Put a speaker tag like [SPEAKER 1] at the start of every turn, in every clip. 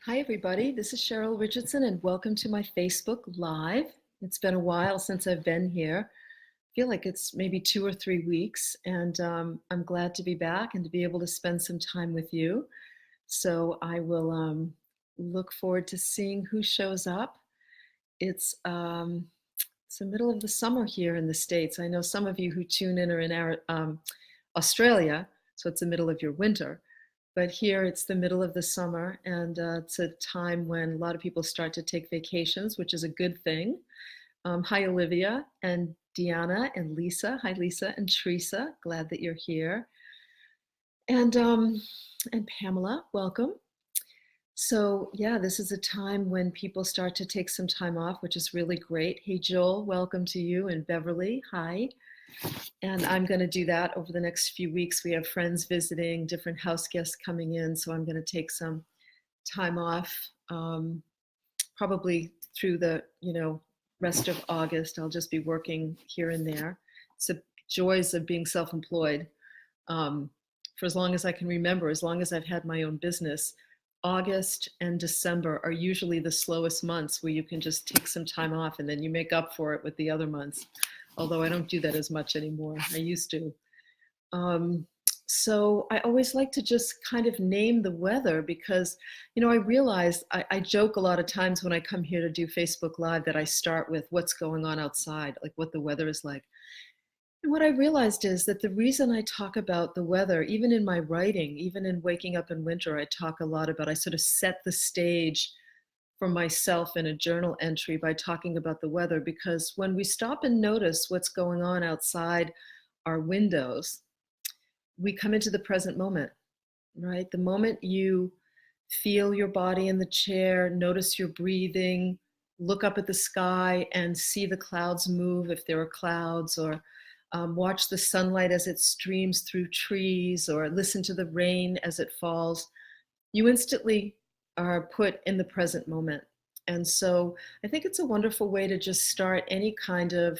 [SPEAKER 1] Hi, everybody. This is Cheryl Richardson, and welcome to my Facebook Live. It's been a while since I've been here. I feel like it's maybe 2 or 3 weeks, and I'm glad to be back and to be able to spend some time with you. So I will look forward to seeing who shows up. It's um, it's the middle of the summer here in the States. I know some of you who tune in are in Australia, so it's the middle of your winter. But here it's the middle of the summer, and it's a time when a lot of people start to take vacations, which is a good thing. Hi, Olivia and Deanna and Lisa. Hi, Lisa and Teresa. Glad that you're here. And Pamela, welcome. So yeah, this is a time when people start to take some time off, which is really great. Hey, Joel, welcome to you, and Beverly. Hi. And I'm going to do that over the next few weeks. We have friends visiting, different house guests coming in, so I'm going to take some time off, probably through the rest of August. I'll just be working here and there. It's the joys of being self-employed. For as long as I can remember, as long as I've had my own business, August and December are usually the slowest months where you can just take some time off and then you make up for it with the other months. Although I don't do that as much anymore. I used to. Um, so I always like to just kind of name the weather because, I realize I joke a lot of times when I come here to do Facebook Live that I start with what's going on outside, like what the weather is like. And what I realized is that the reason I talk about the weather, even in my writing, even in Waking Up in Winter, I talk a lot about, I sort of set the stage for myself in a journal entry by talking about the weather, because when we stop and notice what's going on outside our windows, we come into the present moment, right? The moment you feel your body in the chair, notice your breathing, look up at the sky and see the clouds move if there are clouds, or watch the sunlight as it streams through trees, or listen to the rain as it falls, you instantly are put in the present moment. And so I think it's a wonderful way to just start any kind of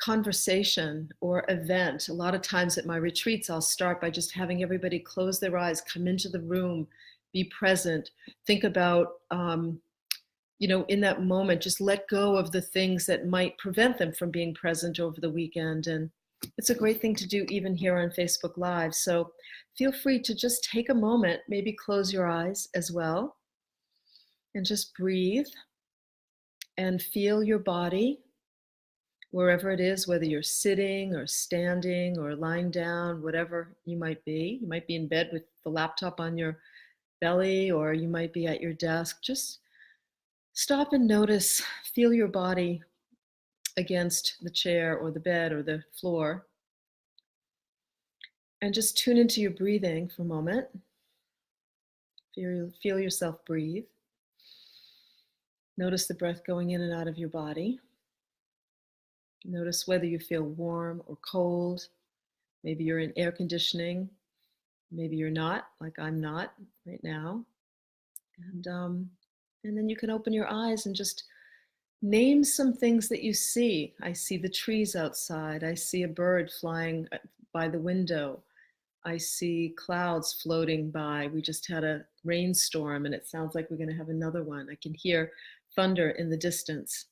[SPEAKER 1] conversation or event. A lot of times at my retreats, I'll start by just having everybody close their eyes, come into the room, be present, think about, in that moment, just let go of the things that might prevent them from being present over the weekend. And it's a great thing to do even here on Facebook Live. So feel free to just take a moment, maybe close your eyes as well, and just breathe and feel your body wherever it is, whether you're sitting or standing or lying down, whatever you might be. You might be in bed with the laptop on your belly, or you might be at your desk. Just stop and notice, feel your body against the chair or the bed or the floor. And just tune into your breathing for a moment. Feel yourself breathe. Notice the breath going in and out of your body. Notice whether you feel warm or cold. Maybe you're in air conditioning. Maybe you're not, like I'm not right now. And then you can open your eyes and just name some things that you see. I see the trees outside. I see a bird flying by the window. I see clouds floating by. We just had a rainstorm and it sounds like we're going to have another one. I can hear thunder in the distance.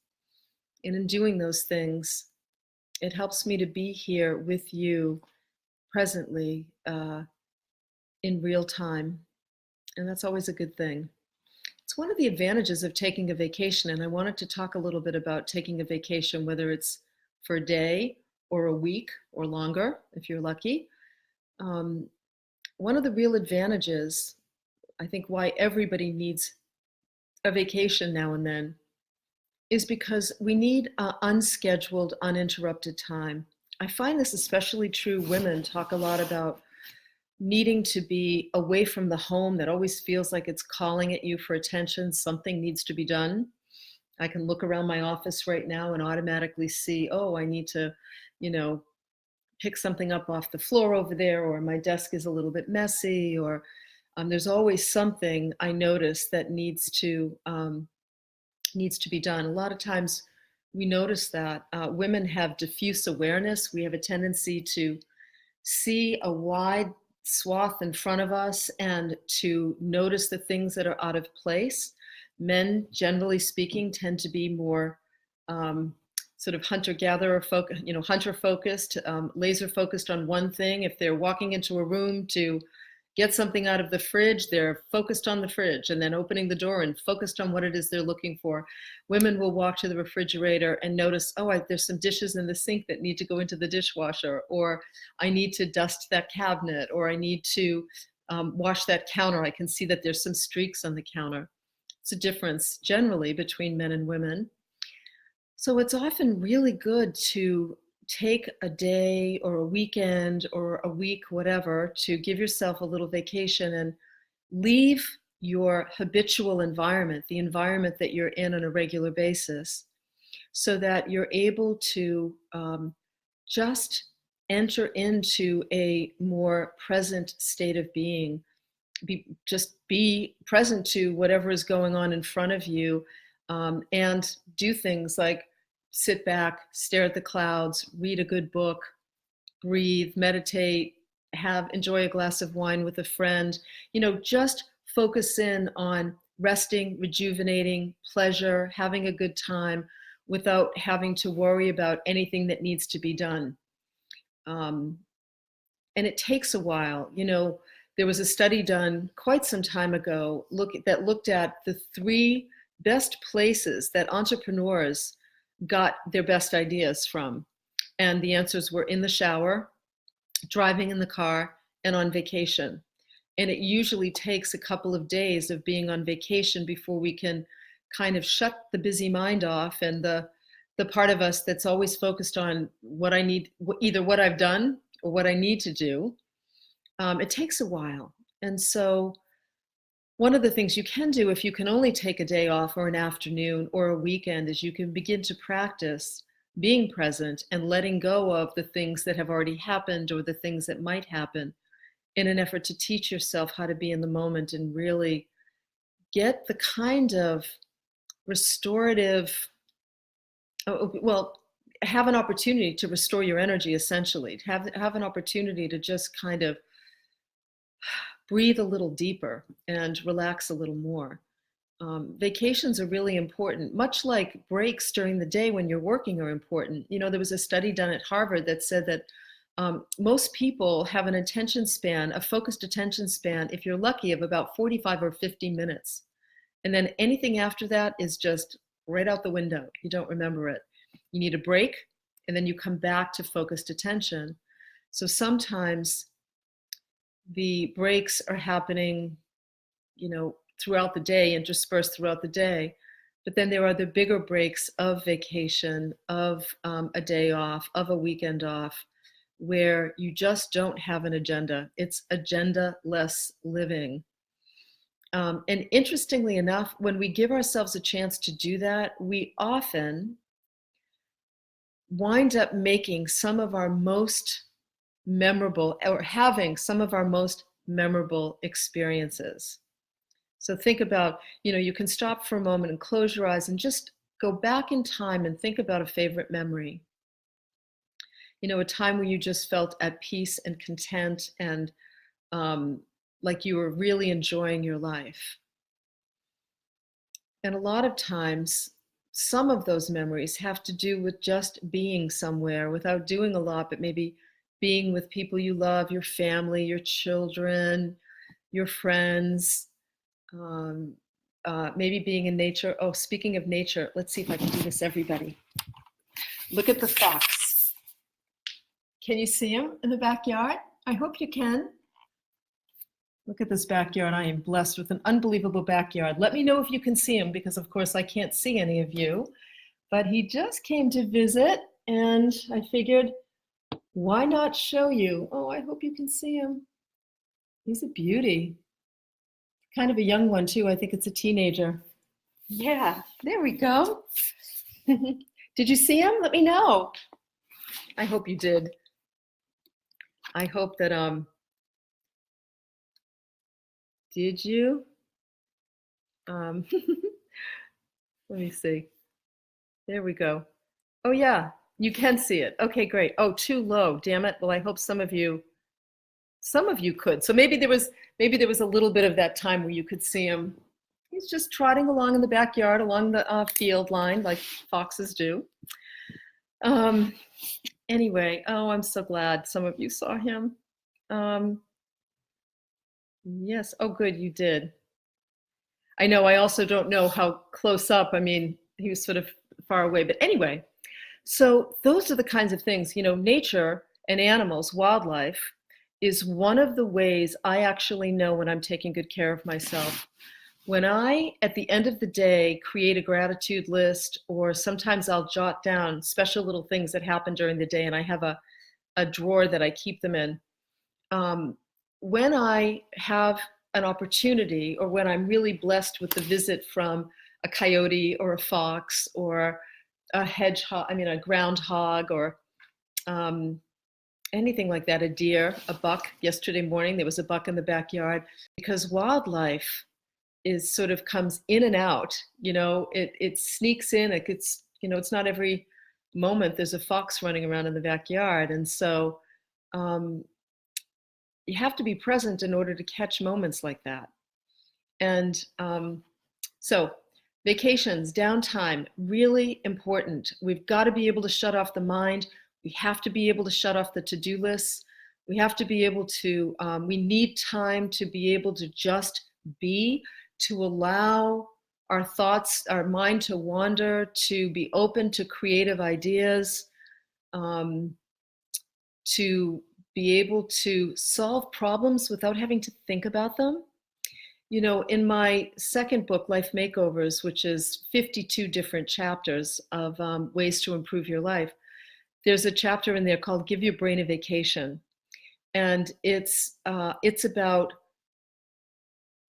[SPEAKER 1] And in doing those things, it helps me to be here with you presently in real time. And that's always a good thing. It's one of the advantages of taking a vacation. And I wanted to talk a little bit about taking a vacation, whether it's for a day or a week or longer, if you're lucky. One of the real advantages, I think why everybody needs a vacation now and then, is because we need unscheduled, uninterrupted time. I find this especially true. Women talk a lot about needing to be away from the home that always feels like it's calling at you for attention. Something needs to be done. I can look around my office right now and automatically see, oh, I need to, pick something up off the floor over there, or my desk is a little bit messy, or there's always something I notice that needs to be done. A lot of times we notice that women have diffuse awareness. We have a tendency to see a wide swath in front of us and to notice the things that are out of place. Men, generally speaking, tend to be more sort of hunter-gatherer focus, hunter-focused, laser-focused on one thing. If they're walking into a room to get something out of the fridge, they're focused on the fridge, and then opening the door and focused on what it is they're looking for. Women will walk to the refrigerator and notice, there's some dishes in the sink that need to go into the dishwasher, or I need to dust that cabinet, or I need to wash that counter. I can see that there's some streaks on the counter. It's a difference generally between men and women. So it's often really good to take a day or a weekend or a week, whatever, to give yourself a little vacation and leave your habitual environment, the environment that you're in on a regular basis, so that you're able to just enter into a more present state of being. Just be present to whatever is going on in front of you, and do things like sit back, stare at the clouds, read a good book, breathe, meditate, enjoy a glass of wine with a friend. Just focus in on resting, rejuvenating, pleasure, having a good time without having to worry about anything that needs to be done. And it takes a while. There was a study done quite some time ago that looked at the 3 best places that entrepreneurs got their best ideas from. And the answers were in the shower, driving in the car, and on vacation. And it usually takes a couple of days of being on vacation before we can kind of shut the busy mind off, and the part of us that's always focused on what I need, either what I've done or what I need to do. It takes a while. And so one of the things you can do if you can only take a day off or an afternoon or a weekend is you can begin to practice being present and letting go of the things that have already happened or the things that might happen, in an effort to teach yourself how to be in the moment and really get the kind of restorative, have an opportunity to restore your energy, essentially. Have an opportunity to just kind of breathe a little deeper and relax a little more. Vacations are really important, much like breaks during the day when you're working are important. There was a study done at Harvard that said that most people have an attention span, a focused attention span, if you're lucky, of about 45 or 50 minutes. And then anything after that is just right out the window. You don't remember it. You need a break, and then you come back to focused attention. So sometimes the breaks are happening, throughout the day, interspersed throughout the day. But then there are the bigger breaks of vacation, of a day off, of a weekend off, where you just don't have an agenda. It's agenda-less living. And interestingly enough, when we give ourselves a chance to do that, we often wind up making some of our most memorable, or having some of our most memorable experiences. So think about, you can stop for a moment and close your eyes and just go back in time and think about a favorite memory. A time where you just felt at peace and content and like you were really enjoying your life. And a lot of times, some of those memories have to do with just being somewhere without doing a lot, but maybe being with people you love, your family, your children, your friends, maybe being in nature. Oh, speaking of nature, let's see if I can do this, everybody. Look at the fox. Can you see him in the backyard? I hope you can. Look at this backyard. I am blessed with an unbelievable backyard. Let me know if you can see him, because of course I can't see any of you. But he just came to visit, and I figured, why not show you? Oh, I hope you can see him. He's a beauty. Kind of a young one too. I think it's a teenager. Yeah, there we go. Did you see him? Let me know. I hope you did. I hope that, did you? Let me see. There we go. Oh yeah, you can see it. Okay, great. Oh, too low, damn it. Well, I hope some of you some of you could. So maybe there was a little bit of that time where you could see him. He's just trotting along in the backyard, along the field line, like foxes do. Anyway, oh, I'm so glad some of you saw him. Yes, oh good, you did. I know, I also don't know how close up, I mean, he was sort of far away, but anyway. So those are the kinds of things, nature and animals, wildlife, is one of the ways I actually know when I'm taking good care of myself. When I, at the end of the day, create a gratitude list, or sometimes I'll jot down special little things that happen during the day, and I have a drawer that I keep them in. When I have an opportunity, or when I'm really blessed with the visit from a coyote or a fox or a hedgehog, a groundhog, or anything like that, a deer, a buck. Yesterday morning, there was a buck in the backyard, because wildlife is sort of comes in and out, it sneaks in, it gets, it's not every moment there's a fox running around in the backyard. And so you have to be present in order to catch moments like that. And so vacations, downtime, really important. We've got to be able to shut off the mind. We have to be able to shut off the to-do lists. We have to be able to, we need time to be able to just be, to allow our thoughts, our mind to wander, to be open to creative ideas, to be able to solve problems without having to think about them. In my second book, Life Makeovers, which is 52 different chapters of ways to improve your life, there's a chapter in there called Give Your Brain a Vacation. And it's about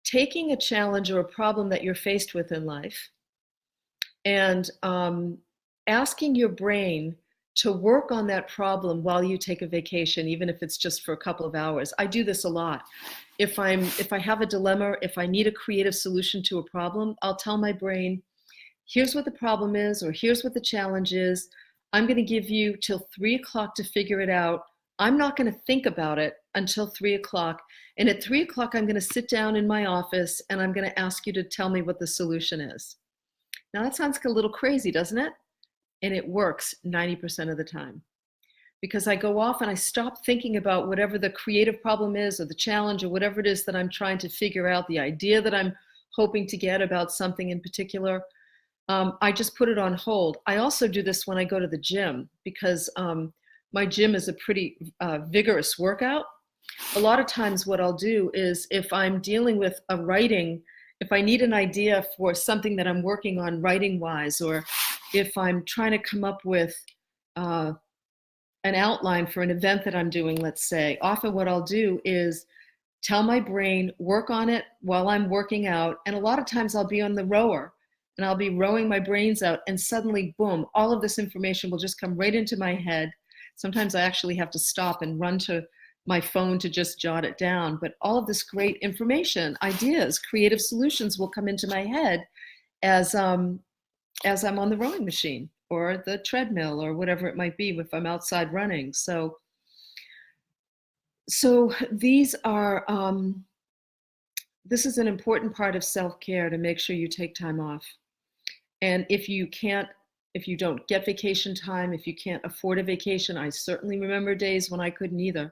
[SPEAKER 1] taking a challenge or a problem that you're faced with in life and asking your brain to work on that problem while you take a vacation, even if it's just for a couple of hours. I do this a lot. If I have a dilemma, if I need a creative solution to a problem, I'll tell my brain, here's what the problem is, or here's what the challenge is. I'm going to give you till 3 o'clock to figure it out. I'm not going to think about it until 3 o'clock. And at 3 o'clock, I'm going to sit down in my office and I'm going to ask you to tell me what the solution is. Now that sounds a little crazy, doesn't it? And it works 90% of the time, because I go off and I stop thinking about whatever the creative problem is, or the challenge, or whatever it is that I'm trying to figure out, the idea that I'm hoping to get about something in particular. I just put it on hold. I also do this when I go to the gym, because my gym is a pretty vigorous workout. A lot of times what I'll do is, if I'm dealing with a writing, if I need an idea for something that I'm working on writing-wise, or if I'm trying to come up with an outline for an event that I'm doing, let's say, often what I'll do is tell my brain, work on it while I'm working out. And a lot of times I'll be on the rower and I'll be rowing my brains out, and suddenly, boom, all of this information will just come right into my head. Sometimes I actually have to stop and run to my phone to just jot it down. But all of this great information, ideas, creative solutions will come into my head as I'm on the rowing machine or the treadmill or whatever it might be if I'm outside running. So these are, this is an important part of self-care, to make sure you take time off. And if you don't get vacation time, if you can't afford a vacation, I certainly remember days when I couldn't either,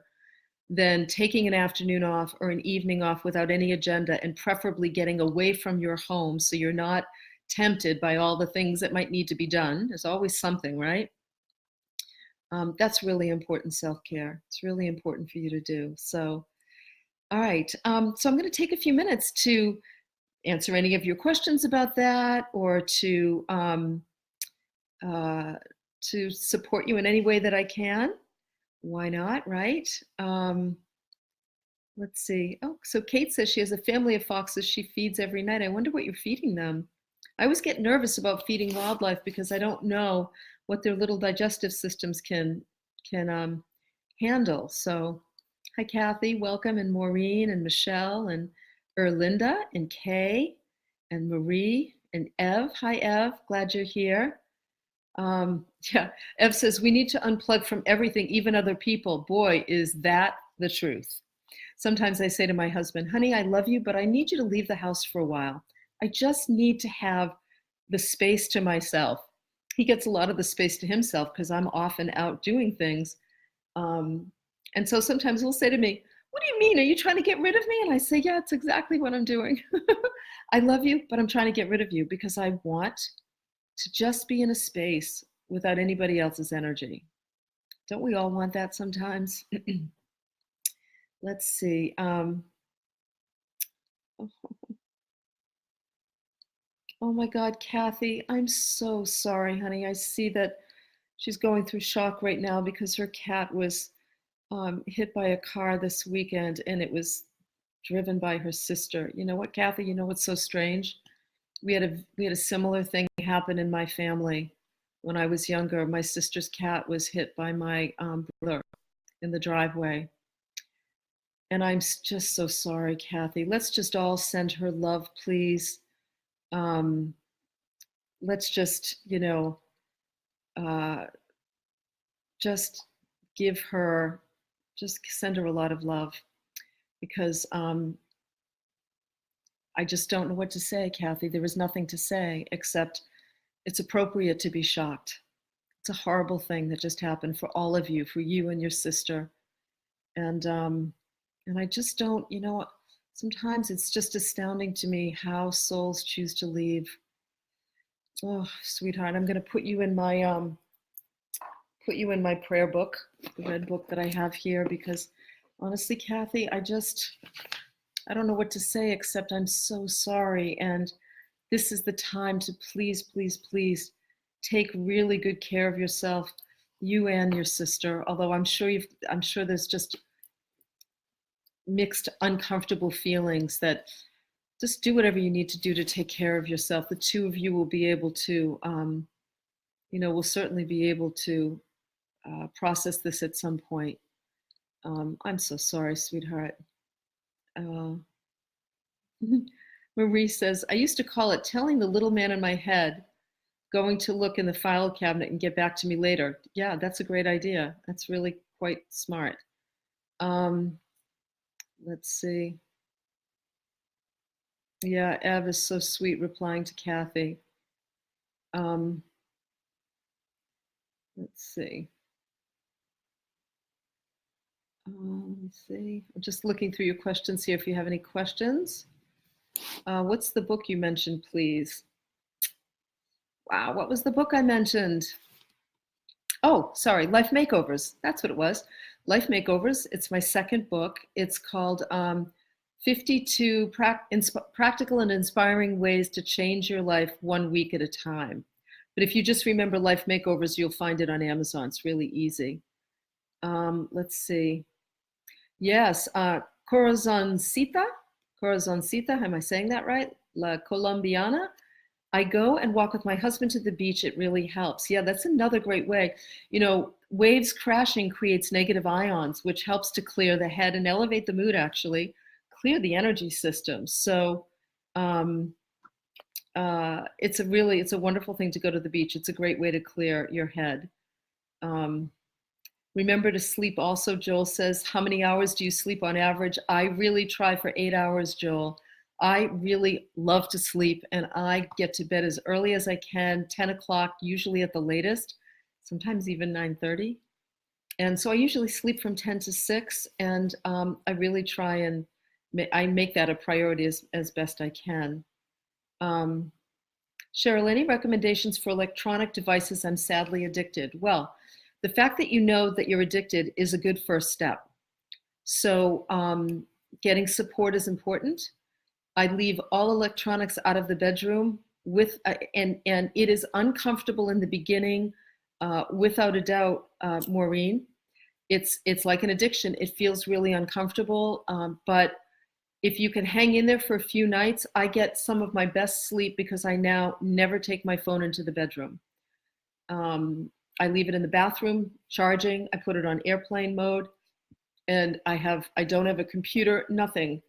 [SPEAKER 1] then taking an afternoon off or an evening off without any agenda, and preferably getting away from your home so you're not tempted by all the things that might need to be done. There's always something, right? That's really important self-care. It's really important for you to do. So, all right. So I'm going to take a few minutes to answer any of your questions about that, or to support you in any way that I can. Why not, right? Let's see. Oh, so Kate says she has a family of foxes she feeds every night. I wonder what you're feeding them. I always get nervous about feeding wildlife because I don't know what their little digestive systems can handle. So, hi Kathy, welcome, and Maureen, and Michelle, and Erlinda, and Kay, and Marie, and Ev. Hi Ev, glad you're here. Yeah, Ev says we need to unplug from everything, even other people. Boy, is that the truth. Sometimes I say to my husband, honey, I love you, but I need you to leave the house for a while. I just need to have the space to myself. He gets a lot of the space to himself because I'm often out doing things. Um, and so sometimes he'll say to me, what do you mean? Are you trying to get rid of me? And I say, yeah, it's exactly what I'm doing. I love you, but I'm trying to get rid of you because I want to just be in a space without anybody else's energy. Don't we all want that sometimes? Let's see. Oh my God, Kathy, I'm so sorry, honey. I see that she's going through shock right now because her cat was hit by a car this weekend and it was driven by her sister. You know what, Kathy? You know what's so strange? We had a similar thing happen in my family when I was younger. My sister's cat was hit by my brother in the driveway. And I'm just so sorry, Kathy. Let's just all send her love, please. Um, let's just, uh, just give her, just send her a lot of love because I just don't know what to say, Kathy. There is nothing to say except it's appropriate to be shocked. It's a horrible thing that just happened for all of you, for you and your sister. And I just don't, sometimes it's just astounding to me how souls choose to leave. Oh, sweetheart, I'm going to put you in my prayer book, the red book that I have here, because honestly, Kathy, I don't know what to say except I'm so sorry. And this is the time to please, please, please take really good care of yourself, you and your sister. Although I'm sure there's just mixed, uncomfortable feelings that just do whatever you need to do to take care of yourself. The two of you will be able to, will certainly be able to process this at some point. I'm so sorry, sweetheart. Uh, Marie says, I used to call it telling the little man in my head, going to look in the file cabinet and get back to me later. Yeah, that's a great idea. That's really quite smart. Let's see. Yeah, Ev is so sweet replying to Kathy. Let's see. Let's see. I'm just looking through your questions here if you have any questions. What's the book you mentioned, please? Wow, what was the book I mentioned? Oh, sorry, Life Makeovers. That's what it was. Life Makeovers. It's my second book. It's called 52 Practical and Inspiring Ways to Change Your Life One Week at a Time. But if you just remember Life Makeovers, you'll find it on Amazon. It's really easy. Let's see. Yes, Corazoncita. Corazoncita, am I saying that right? La Colombiana. I go and walk with my husband to the beach. It really helps. Yeah, that's another great way. Waves crashing creates negative ions, which helps to clear the head and elevate the mood, actually, clear the energy system. So it's a wonderful thing to go to the beach. It's a great way to clear your head. Remember to sleep also, Joel says. How many hours do you sleep on average? I really try for 8 hours, Joel. I really love to sleep and I get to bed as early as I can, 10 o'clock, usually at the latest, sometimes even 9:30. And so I usually sleep from 10 to 6 and I really try and I make that a priority as best I can. Cheryl, any recommendations for electronic devices? I'm sadly addicted. Well, the fact that you know that you're addicted is a good first step. So getting support is important. I leave all electronics out of the bedroom and it is uncomfortable in the beginning, without a doubt, Maureen. It's like an addiction. It feels really uncomfortable, but if you can hang in there for a few nights, I get some of my best sleep because I now never take my phone into the bedroom. I leave it in the bathroom charging. I put it on airplane mode, and I don't have a computer, nothing.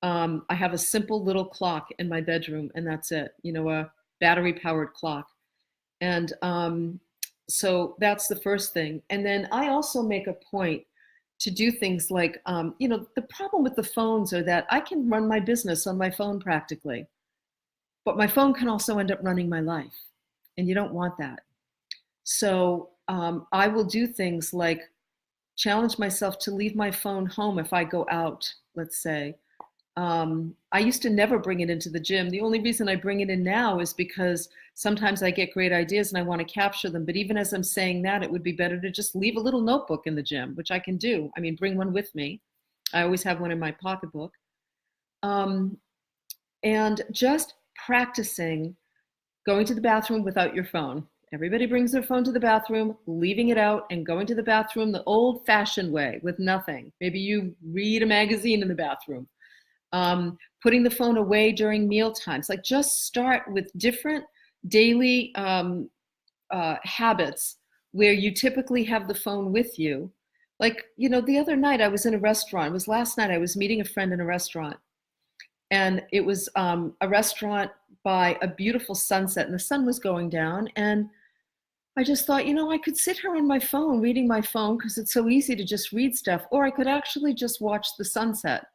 [SPEAKER 1] I have a simple little clock in my bedroom, and that's it. A battery-powered clock, and so that's the first thing. And then I also make a point to do things like, the problem with the phones are that I can run my business on my phone practically, but my phone can also end up running my life. And you don't want that. So I will do things like challenge myself to leave my phone home if I go out, let's say. I used to never bring it into the gym. The only reason I bring it in now is because sometimes I get great ideas and I want to capture them. But even as I'm saying that, it would be better to just leave a little notebook in the gym, which I can do. I mean, bring one with me. I always have one in my pocketbook. And just practicing going to the bathroom without your phone. Everybody brings their phone to the bathroom, leaving it out and going to the bathroom the old-fashioned way with nothing. Maybe you read a magazine in the bathroom. Putting the phone away during meal times. Like just start with different daily habits where you typically have the phone with you. Like, the other night I was in a restaurant. It was last night. I was meeting a friend in a restaurant. And it was a restaurant by a beautiful sunset, and the sun was going down. And I just thought, I could sit here on my phone reading my phone because it's so easy to just read stuff, or I could actually just watch the sunset.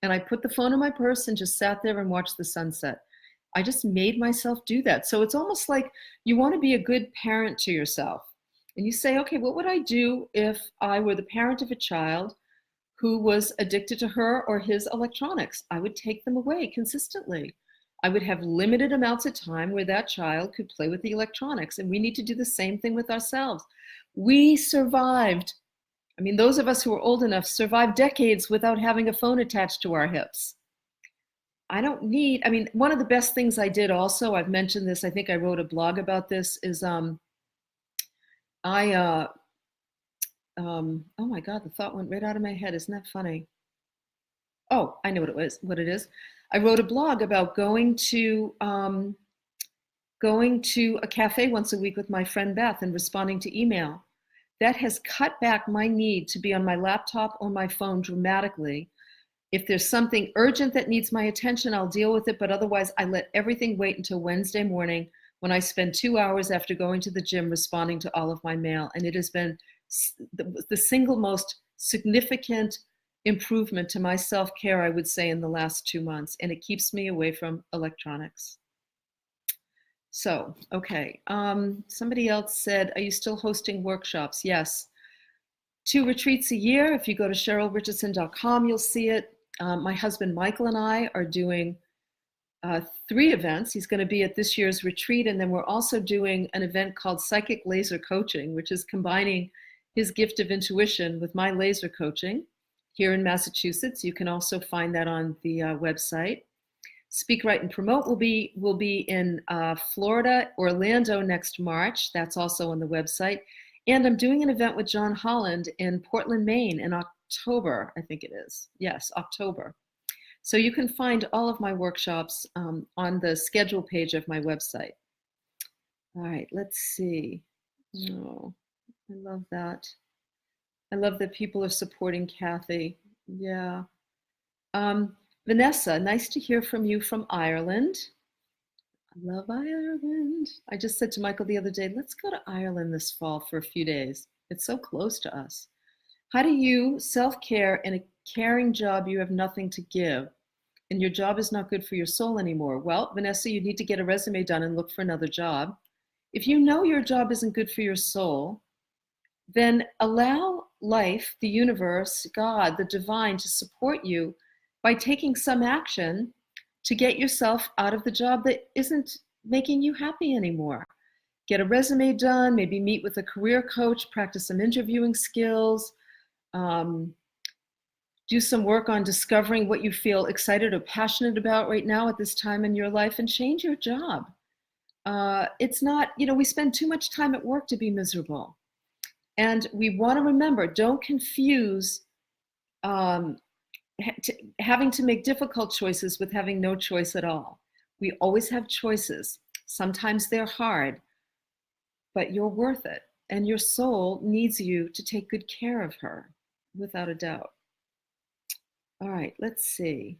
[SPEAKER 1] And I put the phone in my purse and just sat there and watched the sunset. I just made myself do that. So it's almost like you want to be a good parent to yourself. And you say, okay, what would I do if I were the parent of a child who was addicted to her or his electronics? I would take them away consistently. I would have limited amounts of time where that child could play with the electronics. And we need to do the same thing with ourselves. We survived. I mean, those of us who are old enough survived decades without having a phone attached to our hips. One of the best things I did also, I've mentioned this, I think I wrote a blog about this, is oh my God, the thought went right out of my head. Isn't that funny? Oh, I know what it is. I wrote a blog about going to a cafe once a week with my friend Beth and responding to email. That has cut back my need to be on my laptop or my phone dramatically. If there's something urgent that needs my attention, I'll deal with it. But otherwise, I let everything wait until Wednesday morning when I spend 2 hours after going to the gym responding to all of my mail. And it has been the single most significant improvement to my self-care, I would say, in the last 2 months. And it keeps me away from electronics. So, okay. Somebody else said, are you still hosting workshops? Yes. 2 retreats a year. If you go to CherylRichardson.com, you'll see it. My husband, Michael, and I are doing 3 events. He's going to be at this year's retreat. And then we're also doing an event called Psychic Laser Coaching, which is combining his gift of intuition with my laser coaching here in Massachusetts. You can also find that on the website. Speak, Write, and Promote will be in Florida, Orlando next March. That's also on the website. And I'm doing an event with John Holland in Portland, Maine in October, I think it is. Yes, October. So you can find all of my workshops on the schedule page of my website. All right, let's see. Oh, I love that. I love that people are supporting Kathy. Yeah. Vanessa, nice to hear from you from Ireland. I love Ireland. I just said to Michael the other day, let's go to Ireland this fall for a few days. It's so close to us. How do you self-care in a caring job you have nothing to give and your job is not good for your soul anymore? Well, Vanessa, you need to get a resume done and look for another job. If you know your job isn't good for your soul, then allow life, the universe, God, the divine to support you by taking some action to get yourself out of the job that isn't making you happy anymore. Get a resume done, maybe meet with a career coach, practice some interviewing skills, do some work on discovering what you feel excited or passionate about right now at this time in your life, and change your job. It's not, we spend too much time at work to be miserable. And we want to remember, don't confuse having to make difficult choices with having no choice at all. We always have choices. Sometimes they're hard, but you're worth it. And your soul needs you to take good care of her, without a doubt. All right, let's see.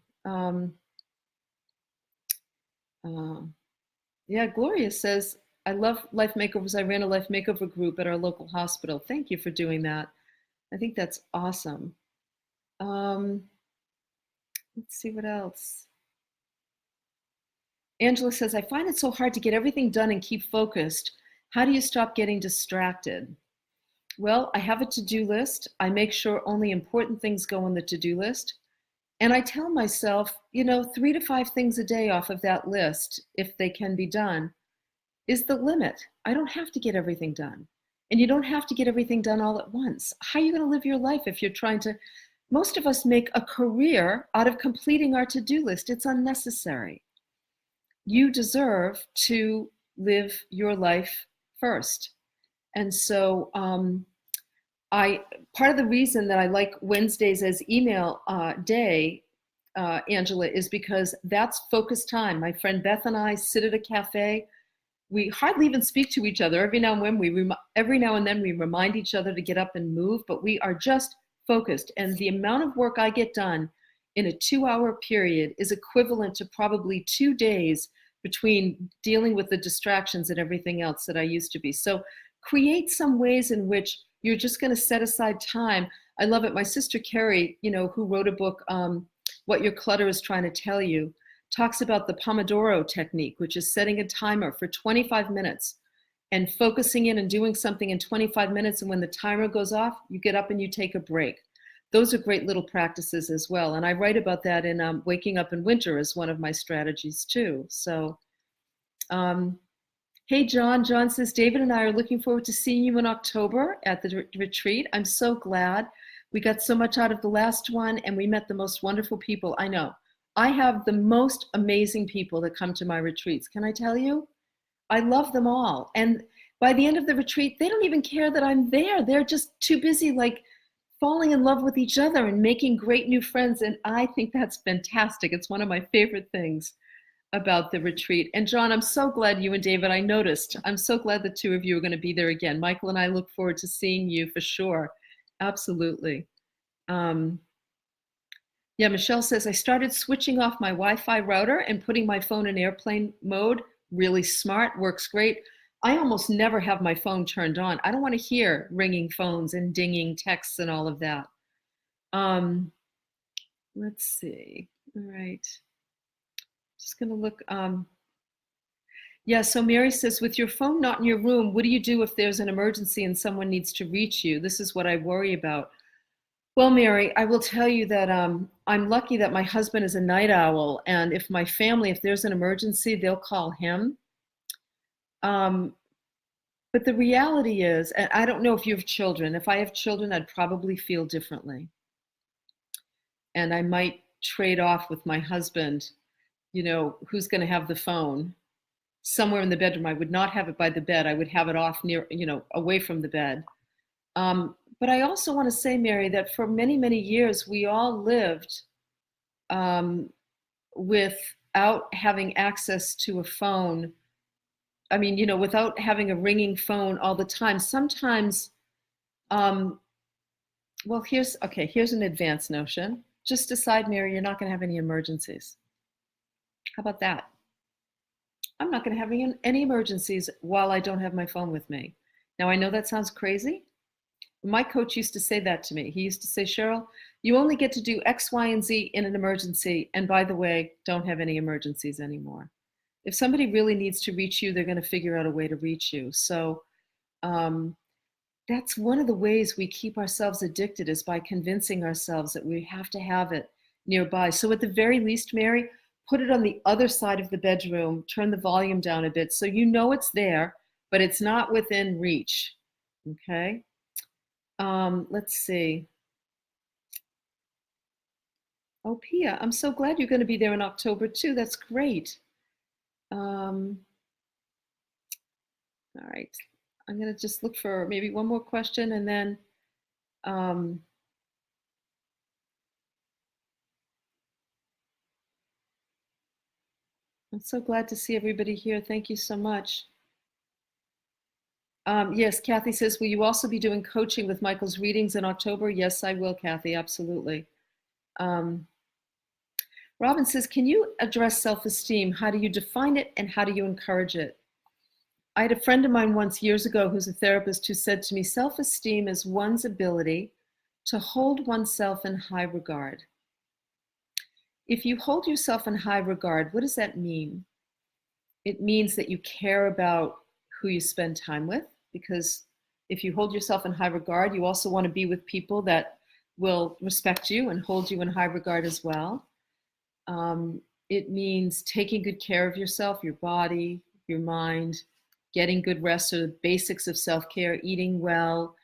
[SPEAKER 1] Yeah, Gloria says, I love Life Makeovers. I ran a Life Makeover group at our local hospital. Thank you for doing that. I think that's awesome. Let's see what else. Angela says, I find it so hard to get everything done and keep focused. How do you stop getting distracted? Well, I have a to-do list. I make sure only important things go on the to-do list. And I tell myself, 3 to 5 things a day off of that list, if they can be done, is the limit. I don't have to get everything done. And you don't have to get everything done all at once. How are you going to live your life if you're trying to? Most of us make a career out of completing our to-do list. It's unnecessary. You deserve to live your life first. And so part of the reason that I like Wednesdays as email day, Angela, is because that's focused time. My friend Beth and I sit at a cafe. We hardly even speak to each other. Every now and then we remind each other to get up and move, but we are just focused. And the amount of work I get done in a 2-hour period is equivalent to probably 2 days between dealing with the distractions and everything else that I used to be. So create some ways in which you're just going to set aside time. I love it. My sister Carrie, who wrote a book, What Your Clutter is Trying to Tell You, talks about the Pomodoro Technique, which is setting a timer for 25 minutes and focusing in and doing something in 25 minutes. And when the timer goes off, you get up and you take a break. Those are great little practices as well. And I write about that in Waking Up in Winter as one of my strategies too. So, hey, John. John says, David and I are looking forward to seeing you in October at the retreat. I'm so glad. We got so much out of the last one and we met the most wonderful people. I know. I have the most amazing people that come to my retreats. Can I tell you? I love them all. And by the end of the retreat, they don't even care that I'm there. They're just too busy falling in love with each other and making great new friends. And I think that's fantastic. It's one of my favorite things about the retreat. And John, I'm so glad you and David, I noticed. I'm so glad the two of you are going to be there again. Michael and I look forward to seeing you for sure. Absolutely. Yeah, Michelle says, I started switching off my Wi-Fi router and putting my phone in airplane mode. Really smart, works great. I almost never have my phone turned on. I don't want to hear ringing phones and dinging texts and all of that. Let's see. All right. Just going to look. Yeah, so Mary says, with your phone not in your room, what do you do if there's an emergency and someone needs to reach you? This is what I worry about. Well, Mary, I will tell you that I'm lucky that my husband is a night owl, and if there's an emergency, they'll call him. But the reality is, and I don't know if you have children. If I have children, I'd probably feel differently. And I might trade off with my husband, who's going to have the phone somewhere in the bedroom. I would not have it by the bed. I would have it off near, away from the bed. But I also want to say, Mary, that for many, many years, we all lived without having access to a phone. I mean, without having a ringing phone all the time. Sometimes, well, here's an advanced notion. Just decide, Mary, you're not going to have any emergencies. How about that? I'm not going to have any emergencies while I don't have my phone with me. Now, I know that sounds crazy. My coach used to say that to me. He used to say, Cheryl, you only get to do X, Y, and Z in an emergency. And by the way, don't have any emergencies anymore. If somebody really needs to reach you, they're going to figure out a way to reach you. So that's one of the ways we keep ourselves addicted, is by convincing ourselves that we have to have it nearby. So at the very least, Mary, put it on the other side of the bedroom, turn the volume down a bit so you know it's there, but it's not within reach. Okay? Let's see. Oh, Pia, I'm so glad you're going to be there in October too. That's great. All right. I'm going to just look for maybe one more question, and then I'm so glad to see everybody here. Thank you so much. Yes, Kathy says, will you also be doing coaching with Michael's readings in October? Yes, I will, Kathy, absolutely. Robin says, can you address self-esteem? How do you define it and how do you encourage it? I had a friend of mine once years ago who's a therapist who said to me, self-esteem is one's ability to hold oneself in high regard. If you hold yourself in high regard, what does that mean? It means that you care about who you spend time with, because if you hold yourself in high regard, you also want to be with people that will respect you and hold you in high regard as well. It means taking good care of yourself, your body, your mind, getting good rest, so the basics of self-care, eating well.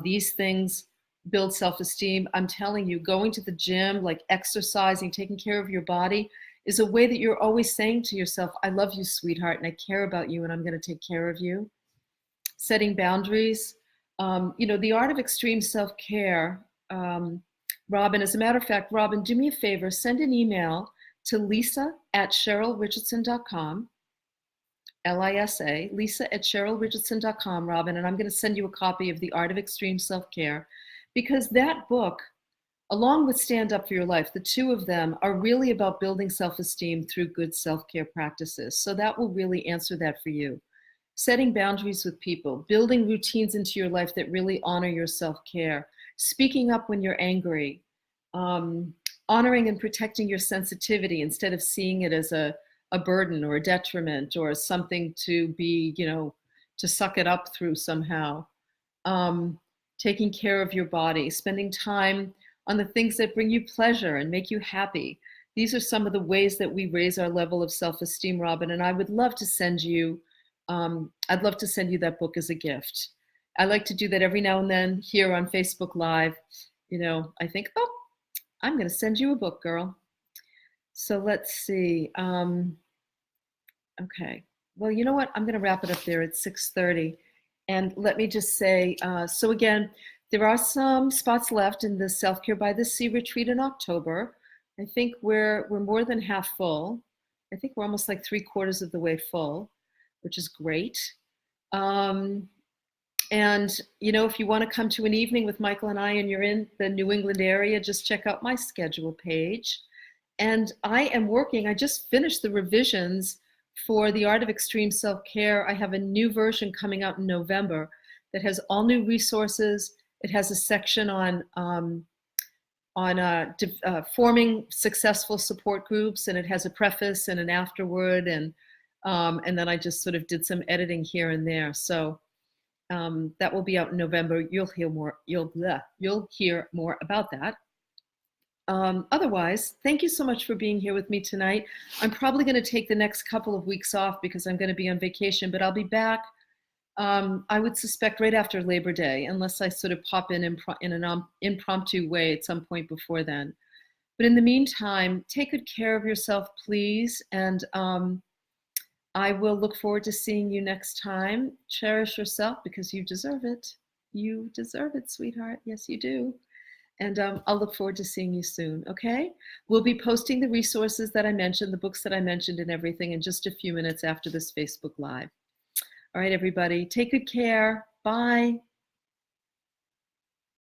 [SPEAKER 1] These things build self-esteem. I'm telling you, going to the gym, like exercising, taking care of your body is a way that you're always saying to yourself, I love you, sweetheart, and I care about you, and I'm going to take care of you. Setting boundaries. The art of extreme self-care. Robin, as a matter of fact, Robin, do me a favor, send an email to lisa@cherylrichardson.com, Lisa, lisa@cherylrichardson.com, Robin, and I'm going to send you a copy of The Art of Extreme Self-Care, because that book, along with Stand Up for Your Life, the two of them are really about building self-esteem through good self-care practices. So that will really answer that for you. Setting boundaries with people, building routines into your life that really honor your self-care, speaking up when you're angry, honoring and protecting your sensitivity instead of seeing it as a burden or a detriment or something to be, to suck it up through somehow. Taking care of your body, spending time on the things that bring you pleasure and make you happy. These are some of the ways that we raise our level of self-esteem, Robin, and I would love to send you, I'd love to send you that book as a gift. I like to do that every now and then here on Facebook Live. I think, oh, I'm going to send you a book, girl. So let's see. Okay. Well, you know what? I'm going to wrap it up there at 6:30. And let me just say, so again, there are some spots left in the Self-Care by the Sea retreat in October. I think we're more than half full. I think we're almost like 3/4 of the way full, which is great. And, if you want to come to an evening with Michael and I and you're in the New England area, just check out my schedule page. And I just finished the revisions for The Art of Extreme Self-Care. I have a new version coming out in November that has all new resources. It has a section on forming successful support groups, and it has a preface and an afterword, and then I just sort of did some editing here and there. So that will be out in November. You'll hear more. You'll hear more about that. Otherwise, thank you so much for being here with me tonight. I'm probably going to take the next couple of weeks off because I'm going to be on vacation, but I'll be back, I would suspect, right after Labor Day, unless I sort of pop in an impromptu way at some point before then. But in the meantime, take good care of yourself, please, and I will look forward to seeing you next time. Cherish yourself because you deserve it. You deserve it, sweetheart. Yes, you do. And I'll look forward to seeing you soon, okay? We'll be posting the resources that I mentioned, the books that I mentioned and everything in just a few minutes after this Facebook Live. All right, everybody, take good care. Bye.